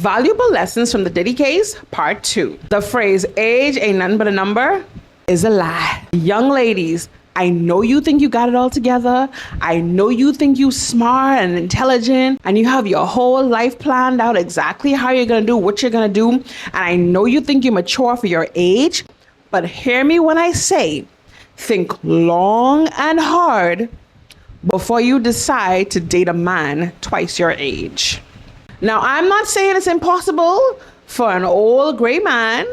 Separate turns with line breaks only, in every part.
Valuable lessons from the Diddy case, part 2. The phrase age ain't nothing but a number is a lie. Young ladies, I know you think you got it all together. I know you think you smart and intelligent and you have your whole life planned out exactly how you're going to do what you're going to do. And I know you think you're mature for your age, but hear me when I say, think long and hard before you decide to date a man twice your age. Now, I'm not saying it's impossible for an old gray man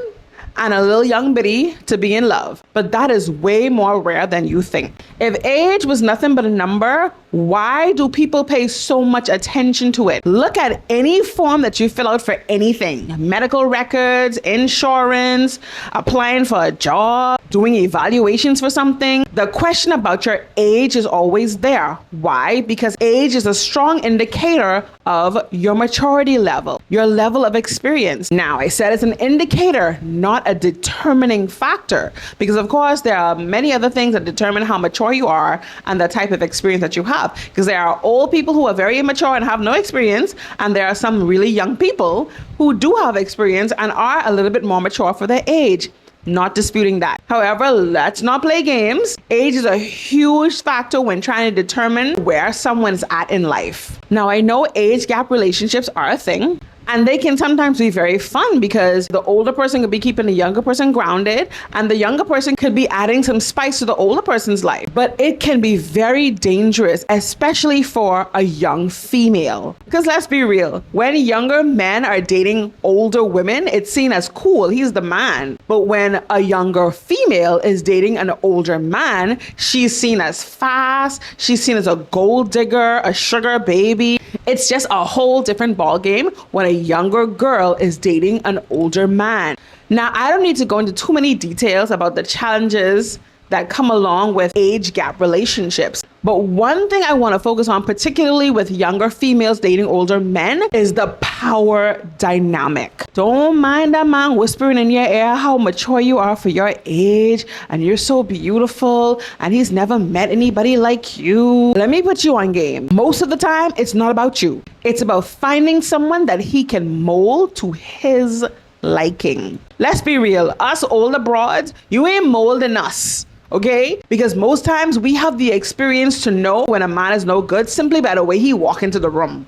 and a little young biddy to be in love, but that is way more rare than you think. If age was nothing but a number, why do people pay so much attention to it? Look at any form that you fill out for anything: medical records, insurance, applying for a job, doing evaluations for something. The question about your age is always there. Why? Because age is a strong indicator of your maturity level, your level of experience. Now, I said it's an indicator, not a determining factor, because of course there are many other things that determine how mature you are and the type of experience that you have. Because there are old people who are very immature and have no experience, and there are some really young people who do have experience and are a little bit more mature for their age. Not disputing that. However, let's not play games. Age is a huge factor when trying to determine where someone's at in life. Now, I know age gap relationships are a thing, and they can sometimes be very fun because the older person could be keeping the younger person grounded, and the younger person could be adding some spice to the older person's life. But it can be very dangerous, especially for a young female. Because let's be real, when younger men are dating older women, it's seen as cool. He's the man. But when a younger female is dating an older man, she's seen as fast. She's seen as a gold digger, a sugar baby. It's just a whole different ballgame when a younger girl is dating an older man. Now, I don't need to go into too many details about the challenges that come along with age gap relationships. But one thing I want to focus on, particularly with younger females dating older men, is the power dynamic. Don't mind a man whispering in your ear how mature you are for your age and you're so beautiful and he's never met anybody like you. Let me put you on game. Most of the time, it's not about you. It's about finding someone that he can mold to his liking. Let's be real. Us older broads, you ain't molding us. Okay? Because most times we have the experience to know when a man is no good simply by the way he walk into the room.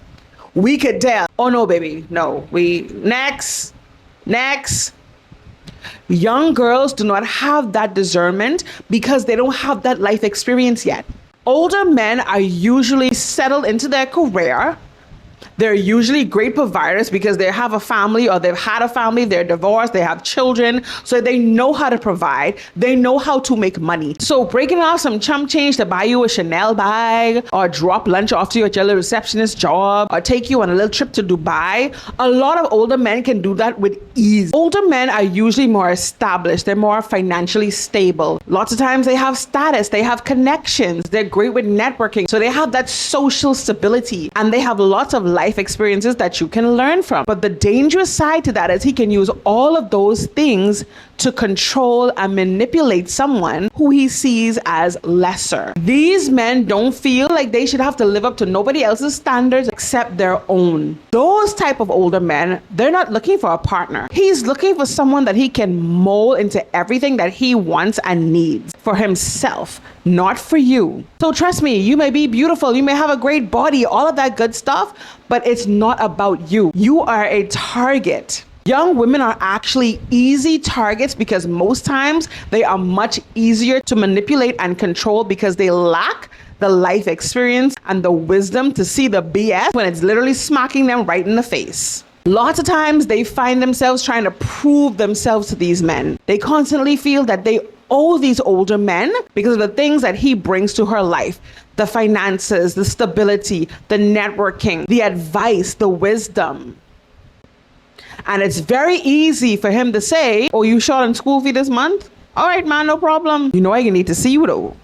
We could tell, oh no, baby, no, next. Young girls do not have that discernment because they don't have that life experience yet. Older men are usually settled into their career. They're usually great providers because they have a family or they've had a family, they're divorced, they have children, so they know how to provide, they know how to make money. So breaking off some chump change to buy you a Chanel bag or drop lunch off to you at your little receptionist job or take you on a little trip to Dubai, a lot of older men can do that with ease. Older men are usually more established, they're more financially stable. Lots of times they have status, they have connections, they're great with networking, so they have that social stability and they have lots of life experiences that you can learn from. But the dangerous side to that is he can use all of those things to control and manipulate someone who he sees as lesser. These men don't feel like they should have to live up to nobody else's standards except their own. Those type of older men, they're not looking for a partner. He's looking for someone that he can mold into everything that he wants and needs for himself, not for you. So trust me, you may be beautiful, you may have a great body, all of that good stuff, but it's not about you. You are a target. Young women are actually easy targets because most times they are much easier to manipulate and control because they lack the life experience and the wisdom to see the BS when it's literally smacking them right in the face. Lots of times they find themselves trying to prove themselves to these men. They constantly feel that they owe these older men because of the things that he brings to her life. The finances, the stability, the networking, the advice, the wisdom. And it's very easy for him to say, oh, you short on school fee this month? All right, man, no problem. You know I need to see you though.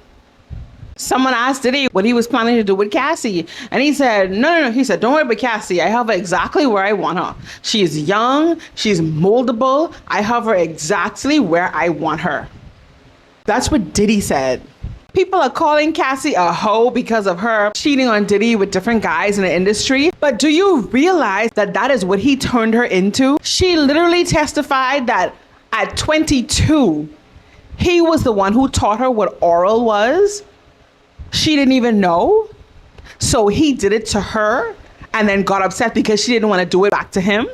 Someone asked Diddy what he was planning to do with Cassie. And he said, no. He said, don't worry about Cassie. I have her exactly where I want her. She's young. She's moldable. I have her exactly where I want her. That's what Diddy said. People are calling Cassie a hoe because of her cheating on Diddy with different guys in the industry. But do you realize that that is what he turned her into? She literally testified that at 22, he was the one who taught her what oral was. She didn't even know. So he did it to her and then got upset because she didn't want to do it back to him.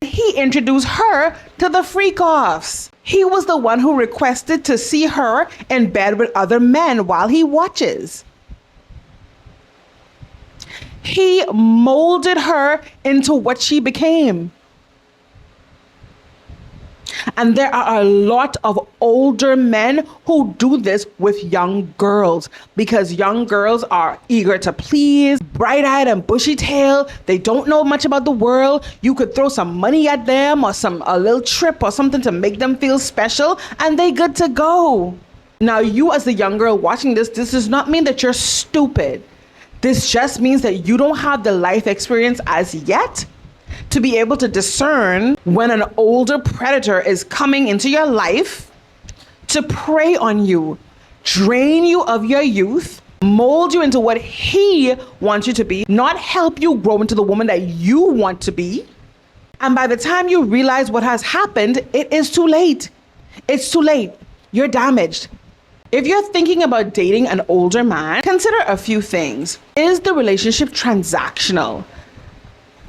He introduced her to the freak-offs. He was the one who requested to see her in bed with other men while he watches. He molded her into what she became. And there are a lot of older men who do this with young girls because young girls are eager to please, bright-eyed and bushy-tailed. They don't know much about the world. You could throw some money at them or a little trip or something to make them feel special and they good to go. Now, you as the young girl watching this does not mean that you're stupid. This just means that you don't have the life experience as yet to be able to discern when an older predator is coming into your life to prey on you, drain you of your youth, mold you into what he wants you to be, not help you grow into the woman that you want to be. And by the time you realize what has happened, it is too late. It's too late. You're damaged. If you're thinking about dating an older man, consider a few things. Is the relationship transactional?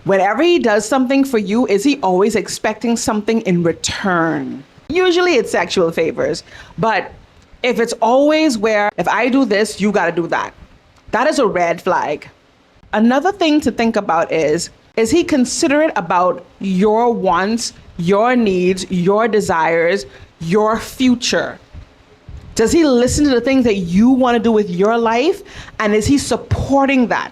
Whenever he does something for you, is he always expecting something in return? Usually it's sexual favors. But if it's always where, if I do this, you got to do that, that is a red flag. Another thing to think about is he considerate about your wants, your needs, your desires, your future? Does he listen to the things that you want to do with your life? And is he supporting that?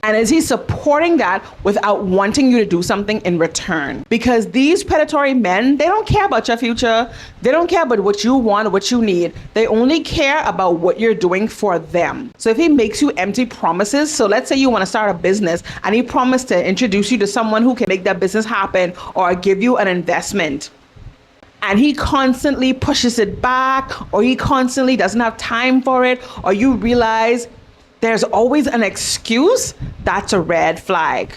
And is he supporting that without wanting you to do something in return? Because these predatory men, they don't care about your future. They don't care about what you want, what you need. They only care about what you're doing for them. So if he makes you empty promises, so let's say you want to start a business and he promised to introduce you to someone who can make that business happen or give you an investment, and he constantly pushes it back, or he constantly doesn't have time for it, or you realize there's always an excuse, that's a red flag.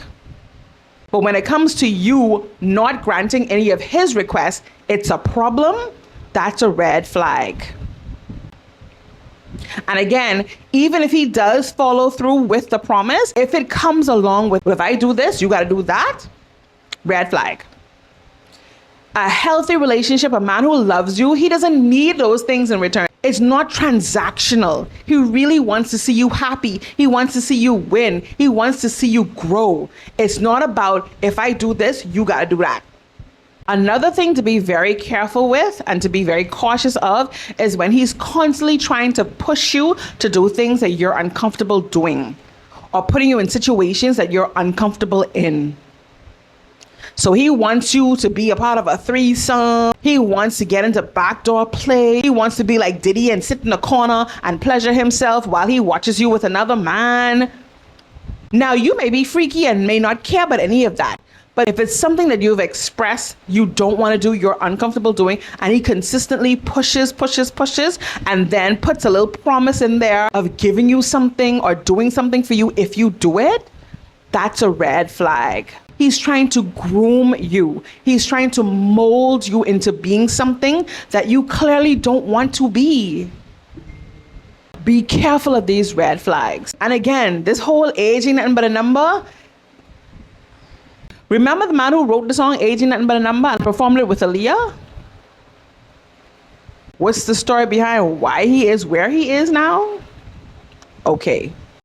But when it comes to you not granting any of his requests, it's a problem, that's a red flag. And again, even if he does follow through with the promise, if it comes along with, if I do this, you got to do that, red flag. A healthy relationship, a man who loves you, he doesn't need those things in return. It's not transactional. He really wants to see you happy. He wants to see you win. He wants to see you grow. It's not about, if I do this, you got to do that. Another thing to be very careful with and to be very cautious of is when he's constantly trying to push you to do things that you're uncomfortable doing or putting you in situations that you're uncomfortable in. So he wants you to be a part of a threesome. He wants to get into backdoor play. He wants to be like Diddy and sit in a corner and pleasure himself while he watches you with another man. Now, you may be freaky and may not care about any of that. But if it's something that you've expressed you don't want to do, you're uncomfortable doing, and he consistently pushes, and then puts a little promise in there of giving you something or doing something for you if you do it, that's a red flag. He's trying to groom you. He's trying to mold you into being something that you clearly don't want to be. Be careful of these red flags. And again, this whole age ain't nothing but a number. Remember the man who wrote the song Age Ain't Nothing But a Number and performed it with Aaliyah? What's the story behind why he is where he is now? Okay.